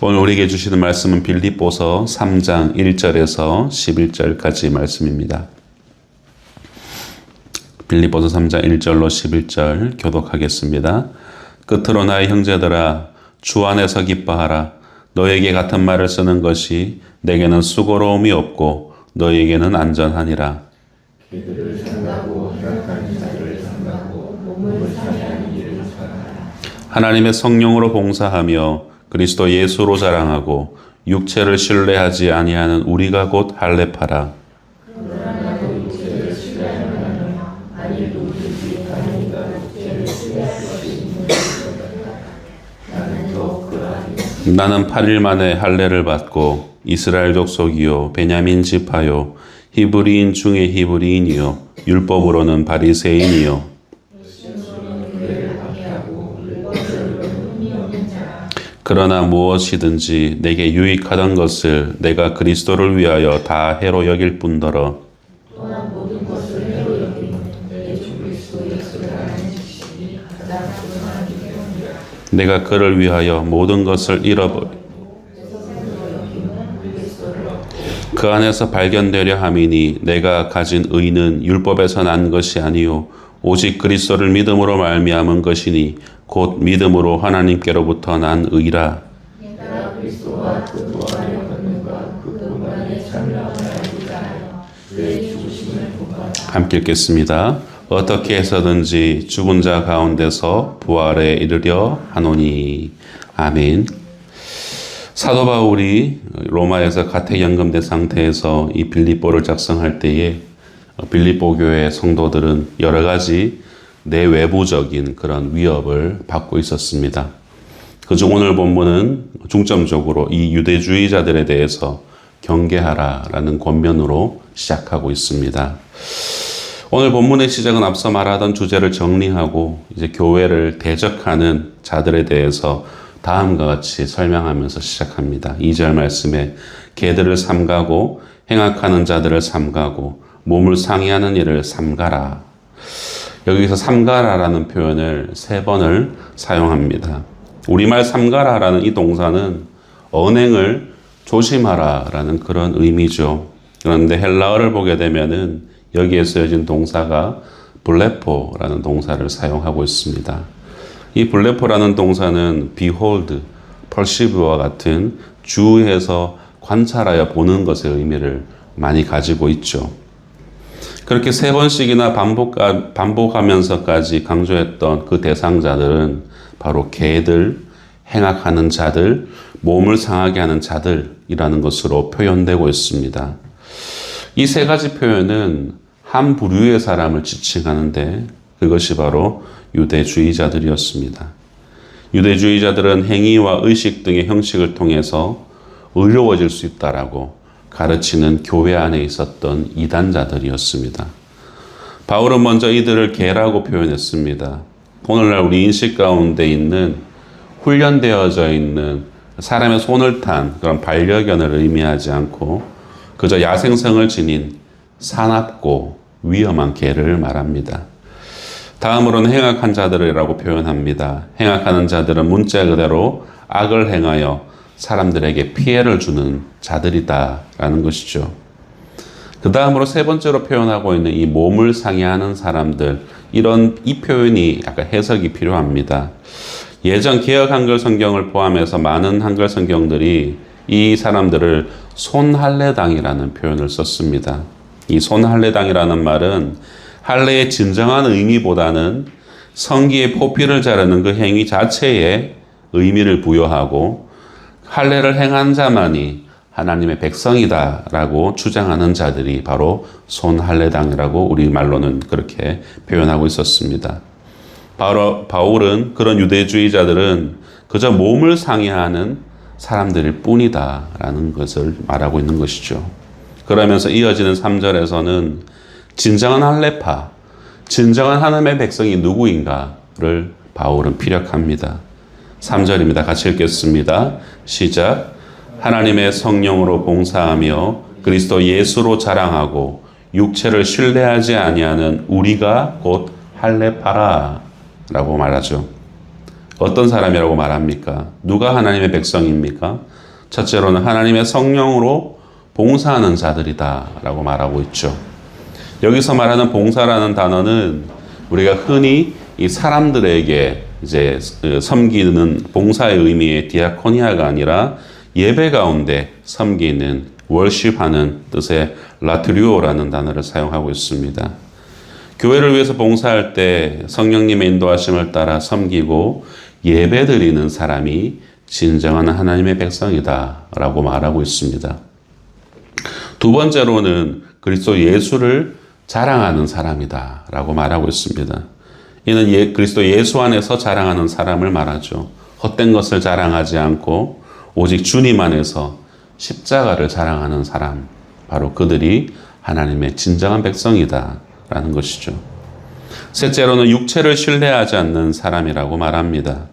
오늘 우리에게 주시는 말씀은 빌립보서 3장 1절에서 11절까지 말씀입니다. 빌립보서 3장 1절로 11절 교독하겠습니다. 끝으로 나의 형제들아 주 안에서 기뻐하라. 너에게 같은 말을 쓰는 것이 내게는 수고로움이 없고 너에게는 안전하니라. 그들을 상가고 허락하는 자들을 상가고 몸을 상해하는 일을 상하라. 하나님의 성령으로 봉사하며 그리스도 예수로 자랑하고 육체를 신뢰하지 아니하는 우리가 곧 할례파라. 나도 육체를 신뢰하는 아니 누구든지 하나님과 육체를 신뢰할 것이 있는 것이다. 나는 더욱 그러하니 나는 8일 만에 할례를 받고 이스라엘 족속이요 베냐민 지파요 히브리인 중에 히브리인이요 율법으로는 바리새인이요 그러나 무엇이든지 내게 유익하던 것을 내가 그리스도를 위하여 다 해로 여길 뿐더러 또한 모든 것을 해로 여기는 내 주 그리스도 예수를 아는 지식이 가장 소중하기 때문이라. 내가 그를 위하여 모든 것을 잃어버려 그 안에서 발견되려 함이니 내가 가진 의는 율법에서 난 것이 아니요 오직 그리스도를 믿음으로 말미암은 것이니 곧 믿음으로 하나님께로부터 난 의라. 내가 그리스도와 그 부활의 권능과 그 공간에 참여하고자 하여 그의 죽으심을 본받아. 함께 읽겠습니다. 어떻게 해서든지 죽은 자 가운데서 부활에 이르려 하노니. 아멘. 사도 바울이 로마에서 가택연금된 상태에서 이 빌립보를 작성할 때에 빌립보 교회 성도들은 여러 가지 내외부적인 그런 위협을 받고 있었습니다. 그중 오늘 본문은 중점적으로 이 유대주의자들에 대해서 경계하라라는 권면으로 시작하고 있습니다. 오늘 본문의 시작은 앞서 말하던 주제를 정리하고 이제 교회를 대적하는 자들에 대해서 다음과 같이 설명하면서 시작합니다. 2절 말씀에 개들을 삼가고 행악하는 자들을 삼가고 몸을 상해하는 일을 삼가라. 여기서 삼가라라는 표현을 3번을 사용합니다. 우리말 삼가라라는 이 동사는 언행을 조심하라라는 그런 의미죠. 그런데 헬라어를 보게 되면은 여기에 쓰여진 동사가 블레포라는 동사를 사용하고 있습니다. 이 블레포라는 동사는 behold, perceive와 같은 주의해서 관찰하여 보는 것의 의미를 많이 가지고 있죠. 그렇게 3번씩이나 반복하면서까지 강조했던 그 대상자들은 바로 개들, 행악하는 자들, 몸을 상하게 하는 자들이라는 것으로 표현되고 있습니다. 이 3가지 표현은 한 부류의 사람을 지칭하는데 그것이 바로 유대주의자들이었습니다. 유대주의자들은 행위와 의식 등의 형식을 통해서 의로워질 수 있다라고 가르치는 교회 안에 있었던 이단자들이었습니다. 바울은 먼저 이들을 개라고 표현했습니다. 오늘날 우리 인식 가운데 있는 훈련되어져 있는 사람의 손을 탄 그런 반려견을 의미하지 않고 그저 야생성을 지닌 사납고 위험한 개를 말합니다. 다음으로는 행악한 자들이라고 표현합니다. 행악하는 자들은 문자 그대로 악을 행하여 사람들에게 피해를 주는 자들이다라는 것이죠. 그 다음으로 3번째로 표현하고 있는 이 몸을 상해하는 사람들, 이 표현이 약간 해석이 필요합니다. 예전 개역 한글 성경을 포함해서 많은 한글 성경들이 이 사람들을 손할례당이라는 표현을 썼습니다. 이 손할례당이라는 말은 할례의 진정한 의미보다는 성기의 포피를 자르는 그 행위 자체에 의미를 부여하고 할례를 행한 자만이 하나님의 백성이다라고 주장하는 자들이 바로 손할례당이라고 우리말로는 그렇게 표현하고 있었습니다. 바울은 그런 유대주의자들은 그저 몸을 상해하는 사람들일 뿐이다라는 것을 말하고 있는 것이죠. 그러면서 이어지는 3절에서는 진정한 할례파, 진정한 하나님의 백성이 누구인가를 바울은 피력합니다. 3절입니다. 같이 읽겠습니다. 시작. 하나님의 성령으로 봉사하며 그리스도 예수로 자랑하고 육체를 신뢰하지 아니하는 우리가 곧 할례파라 라고 말하죠. 어떤 사람이라고 말합니까? 누가 하나님의 백성입니까? 첫째로는 하나님의 성령으로 봉사하는 자들이다라고 말하고 있죠. 여기서 말하는 봉사라는 단어는 우리가 흔히 이 사람들에게 이제 섬기는 봉사의 의미의 디아코니아가 아니라 예배 가운데 섬기는 월십하는 뜻의 라트리오라는 단어를 사용하고 있습니다. 교회를 위해서 봉사할 때 성령님의 인도하심을 따라 섬기고 예배 드리는 사람이 진정한 하나님의 백성이다라고 말하고 있습니다. 두 번째로는 그리스도 예수를 자랑하는 사람이다라고 말하고 있습니다. 이는 그리스도 예수 안에서 자랑하는 사람을 말하죠. 헛된 것을 자랑하지 않고 오직 주님 안에서 십자가를 자랑하는 사람, 바로 그들이 하나님의 진정한 백성이다라는 것이죠. 셋째로는 육체를 신뢰하지 않는 사람이라고 말합니다.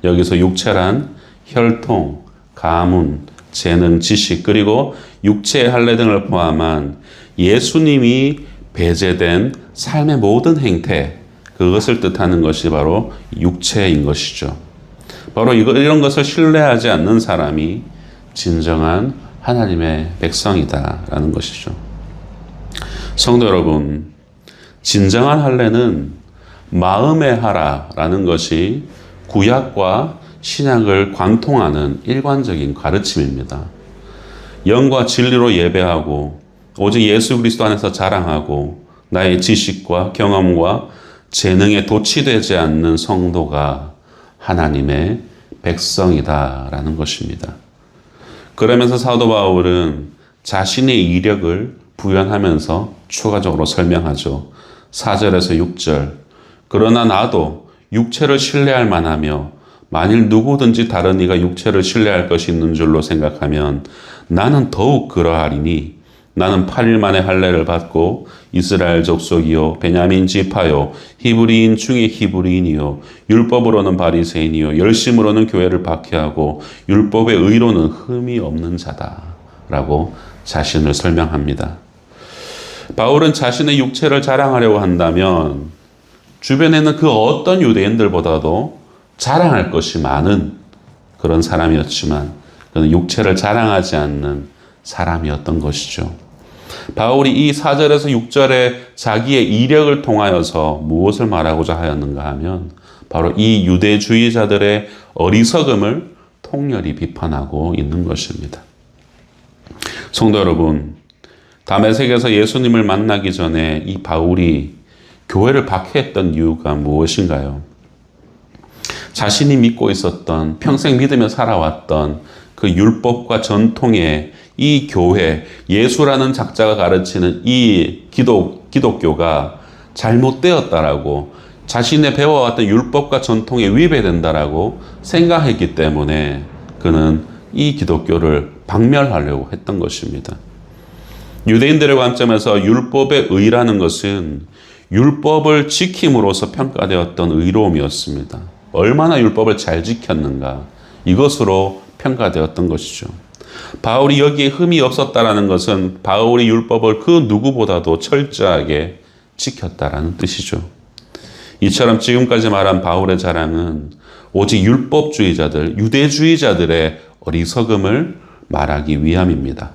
여기서 육체란 혈통, 가문, 재능, 지식, 그리고 육체의 할례 등을 포함한 예수님이 배제된 삶의 모든 행태, 그것을 뜻하는 것이 바로 육체인 것이죠. 바로 이런 것을 신뢰하지 않는 사람이 진정한 하나님의 백성이다라는 것이죠. 성도 여러분, 진정한 할례는 마음의 하라라는 것이 구약과 신약을 관통하는 일관적인 가르침입니다. 영과 진리로 예배하고 오직 예수 그리스도 안에서 자랑하고 나의 지식과 경험과 재능에 도취되지 않는 성도가 하나님의 백성이다라는 것입니다. 그러면서 사도 바울은 자신의 이력을 부연하면서 추가적으로 설명하죠. 4절에서 6절. 그러나 나도 육체를 신뢰할 만하며 만일 누구든지 다른 이가 육체를 신뢰할 것이 있는 줄로 생각하면 나는 더욱 그러하리니 나는 8일 만에 할례를 받고 이스라엘 족속이요 베냐민 지파요 히브리인 중에 히브리인이요 율법으로는 바리새인이요 열심으로는 교회를 박해하고 율법의 의로는 흠이 없는 자다라고 자신을 설명합니다. 바울은 자신의 육체를 자랑하려고 한다면 주변에는 그 어떤 유대인들보다도 자랑할 것이 많은 그런 사람이었지만 그는 육체를 자랑하지 않는 사람이었던 것이죠. 바울이 이 4절에서 6절에 자기의 이력을 통하여서 무엇을 말하고자 하였는가 하면 바로 이 유대주의자들의 어리석음을 통렬히 비판하고 있는 것입니다. 성도 여러분, 다메섹에서 예수님을 만나기 전에 이 바울이 교회를 박해했던 이유가 무엇인가요? 자신이 믿고 있었던, 평생 믿으며 살아왔던 그 율법과 전통의 이 교회, 예수라는 작자가 가르치는 이 기독교가 잘못되었다라고, 자신의 배워왔던 율법과 전통에 위배된다라고 생각했기 때문에 그는 이 기독교를 박멸하려고 했던 것입니다. 유대인들의 관점에서 율법의 의라는 것은 율법을 지킴으로써 평가되었던 의로움이었습니다. 얼마나 율법을 잘 지켰는가, 이것으로 평가되었던 것이죠. 바울이 여기에 흠이 없었다라는 것은 바울이 율법을 그 누구보다도 철저하게 지켰다라는 뜻이죠. 이처럼 지금까지 말한 바울의 자랑은 오직 율법주의자들, 유대주의자들의 어리석음을 말하기 위함입니다.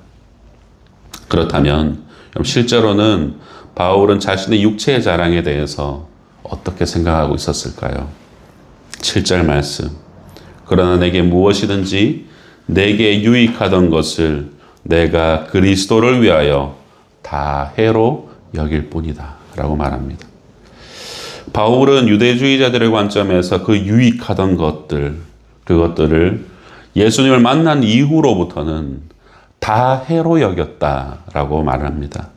그렇다면 실제로는 바울은 자신의 육체의 자랑에 대해서 어떻게 생각하고 있었을까요? 7절 말씀. 그러나 내게 무엇이든지 내게 유익하던 것을 내가 그리스도를 위하여 다 해로 여길 뿐이다 라고 말합니다. 바울은 유대주의자들의 관점에서 그 유익하던 것들, 그것들을 예수님을 만난 이후로부터는 다 해로 여겼다라고 말합니다.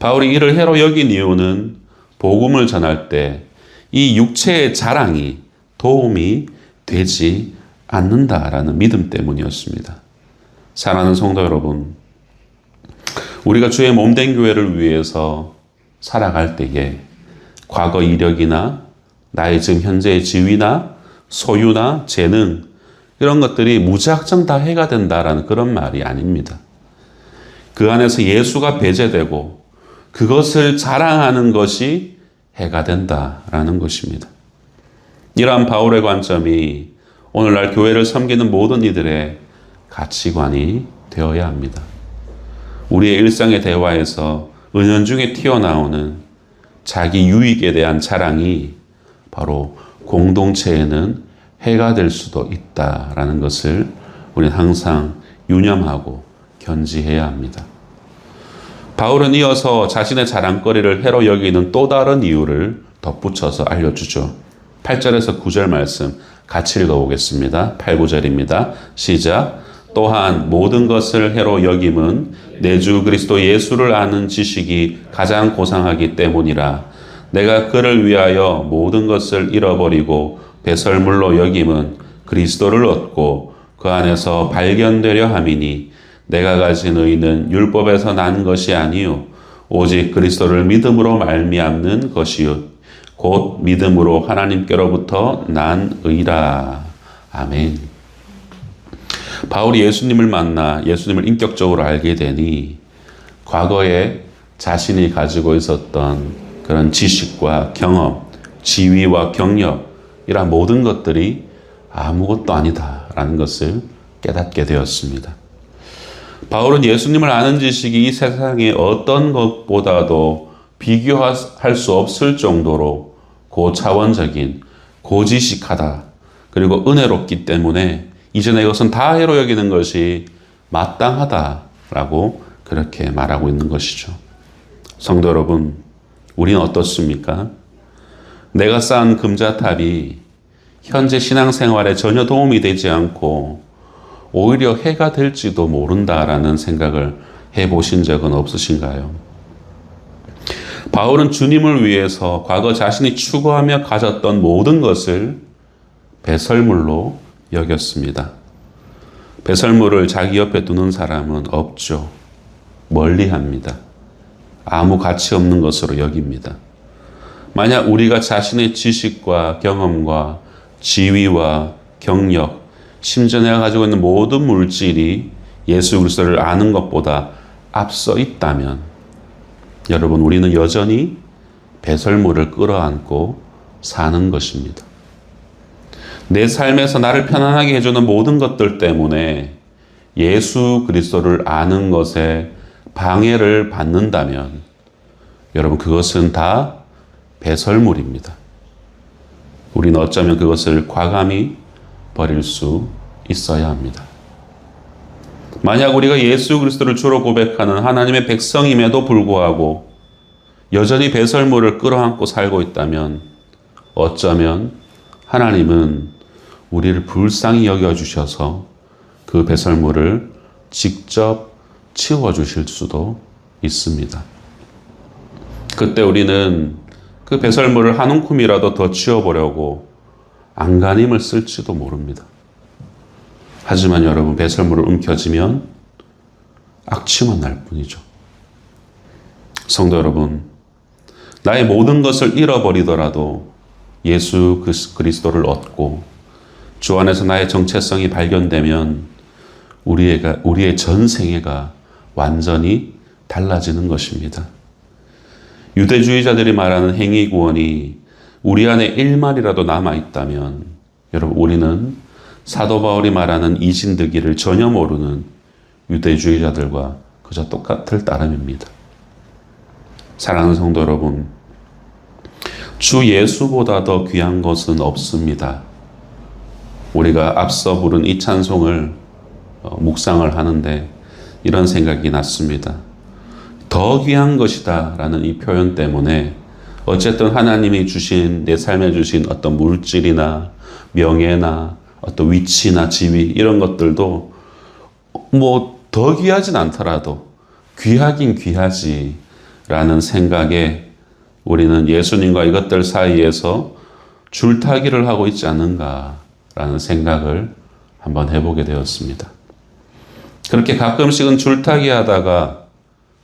바울이 이를 해로 여긴 이유는 복음을 전할 때 이 육체의 자랑이 도움이 되지 않는다라는 믿음 때문이었습니다. 사랑하는 성도 여러분, 우리가 주의 몸된 교회를 위해서 살아갈 때에 과거 이력이나 나의 지금 현재의 지위나 소유나 재능, 이런 것들이 무작정 다 해가 된다라는 그런 말이 아닙니다. 그 안에서 예수가 배제되고 그것을 자랑하는 것이 해가 된다라는 것입니다. 이러한 바울의 관점이 오늘날 교회를 섬기는 모든 이들의 가치관이 되어야 합니다. 우리의 일상의 대화에서 은연중에 튀어나오는 자기 유익에 대한 자랑이 바로 공동체에는 해가 될 수도 있다라는 것을 우리는 항상 유념하고 견지해야 합니다. 바울은 이어서 자신의 자랑거리를 해로 여기는 또 다른 이유를 덧붙여서 알려주죠. 8절에서 9절 말씀 같이 읽어보겠습니다. 8, 9절입니다. 시작. 또한 모든 것을 해로 여김은 내 주 그리스도 예수를 아는 지식이 가장 고상하기 때문이라. 내가 그를 위하여 모든 것을 잃어버리고 배설물로 여김은 그리스도를 얻고 그 안에서 발견되려 함이니 내가 가진 의는 율법에서 난 것이 아니요 오직 그리스도를 믿음으로 말미암는 것이요 곧 믿음으로 하나님께로부터 난 의라. 아멘. 바울이 예수님을 만나 예수님을 인격적으로 알게 되니 과거에 자신이 가지고 있었던 그런 지식과 경험, 지위와 경력 이런 모든 것들이 아무것도 아니다라는 것을 깨닫게 되었습니다. 바울은 예수님을 아는 지식이 이 세상의 어떤 것보다도 비교할 수 없을 정도로 고차원적인, 고지식하다. 그리고 은혜롭기 때문에 이전에 이것은 다 해로 여기는 것이 마땅하다라고 그렇게 말하고 있는 것이죠. 성도 여러분, 우리는 어떻습니까? 내가 쌓은 금자탑이 현재 신앙생활에 전혀 도움이 되지 않고 오히려 해가 될지도 모른다라는 생각을 해보신 적은 없으신가요? 바울은 주님을 위해서 과거 자신이 추구하며 가졌던 모든 것을 배설물로 여겼습니다. 배설물을 자기 옆에 두는 사람은 없죠. 멀리합니다. 아무 가치 없는 것으로 여깁니다. 만약 우리가 자신의 지식과 경험과 지위와 경력, 심지어 내가 가지고 있는 모든 물질이 예수 그리스도를 아는 것보다 앞서 있다면 여러분 우리는 여전히 배설물을 끌어안고 사는 것입니다. 내 삶에서 나를 편안하게 해주는 모든 것들 때문에 예수 그리스도를 아는 것에 방해를 받는다면 여러분 그것은 다 배설물입니다. 우리는 어쩌면 그것을 과감히 버릴 수 있어야 합니다. 만약 우리가 예수 그리스도를 주로 고백하는 하나님의 백성임에도 불구하고 여전히 배설물을 끌어안고 살고 있다면 어쩌면 하나님은 우리를 불쌍히 여겨주셔서 그 배설물을 직접 치워주실 수도 있습니다. 그때 우리는 그 배설물을 한 움큼이라도 더 치워보려고 안간힘을 쓸지도 모릅니다. 하지만 여러분 배설물을 움켜쥐면 악취만 날 뿐이죠. 성도 여러분, 나의 모든 것을 잃어버리더라도 예수 그리스도를 얻고 주 안에서 나의 정체성이 발견되면 우리의 전생애가 완전히 달라지는 것입니다. 유대주의자들이 말하는 행위 구원이 우리 안에 1말이라도 남아있다면 여러분 우리는 사도 바울이 말하는 이진득이를 전혀 모르는 유대주의자들과 그저 똑같을 따름입니다. 사랑하는 성도 여러분, 주 예수보다 더 귀한 것은 없습니다. 우리가 앞서 부른 이 찬송을 묵상을 하는데 이런 생각이 났습니다. 더 귀한 것이다 라는 이 표현 때문에 어쨌든 하나님이 주신 내 삶에 주신 어떤 물질이나 명예나 어떤 위치나 지위 이런 것들도 뭐 더 귀하진 않더라도 귀하긴 귀하지 라는 생각에 우리는 예수님과 이것들 사이에서 줄타기를 하고 있지 않은가 라는 생각을 한번 해보게 되었습니다. 그렇게 가끔씩은 줄타기 하다가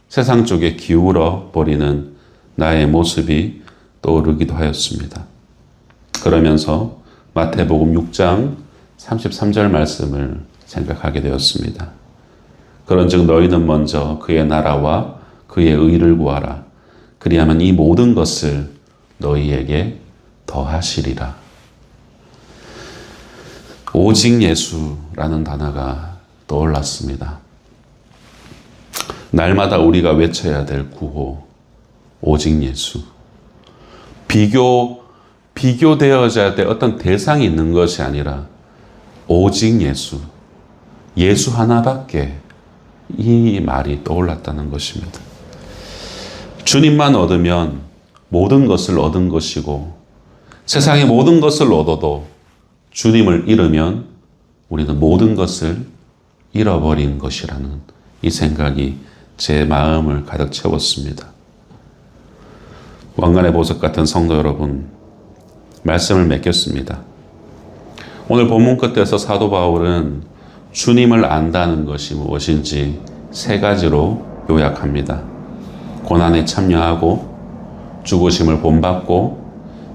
세상 쪽에 기울어 버리는 나의 모습이 떠오르기도 하였습니다. 그러면서 마태복음 6장 33절 말씀을 생각하게 되었습니다. 그런즉 너희는 먼저 그의 나라와 그의 의를 구하라. 그리하면 이 모든 것을 너희에게 더하시리라. 오직 예수라는 단어가 떠올랐습니다. 날마다 우리가 외쳐야 될 구호, 오직 예수. 비교되어져야 될 어떤 대상이 있는 것이 아니라 오직 예수. 예수 하나밖에, 이 말이 떠올랐다는 것입니다. 주님만 얻으면 모든 것을 얻은 것이고, 세상의 모든 것을 얻어도 주님을 잃으면 우리는 모든 것을 잃어버린 것이라는 이 생각이 제 마음을 가득 채웠습니다. 왕관의 보석 같은 성도 여러분, 말씀을 맺겠습니다. 오늘 본문 끝에서 사도 바울은 주님을 안다는 것이 무엇인지 세 가지로 요약합니다. 고난에 참여하고 죽으심을 본받고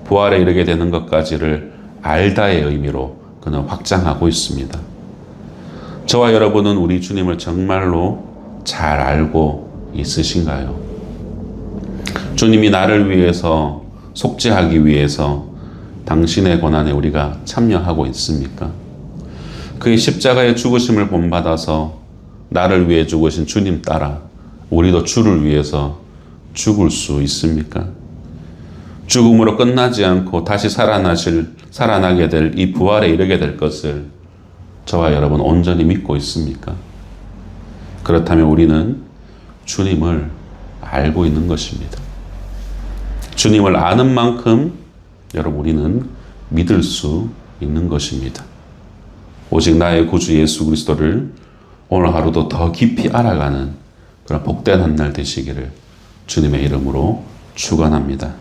부활에 이르게 되는 것까지를 알다의 의미로 그는 확장하고 있습니다. 저와 여러분은 우리 주님을 정말로 잘 알고 있으신가요? 주님이 나를 위해서 속죄하기 위해서 당신의 고난에 우리가 참여하고 있습니까? 그의 십자가의 죽으심을 본받아서 나를 위해 죽으신 주님 따라 우리도 주를 위해서 죽을 수 있습니까? 죽음으로 끝나지 않고 다시 살아나게 될 이 부활에 이르게 될 것을 저와 여러분 온전히 믿고 있습니까? 그렇다면 우리는 주님을 알고 있는 것입니다. 주님을 아는 만큼 여러분 우리는 믿을 수 있는 것입니다. 오직 나의 구주 예수 그리스도를 오늘 하루도 더 깊이 알아가는 그런 복된 한 날 되시기를 주님의 이름으로 축원합니다.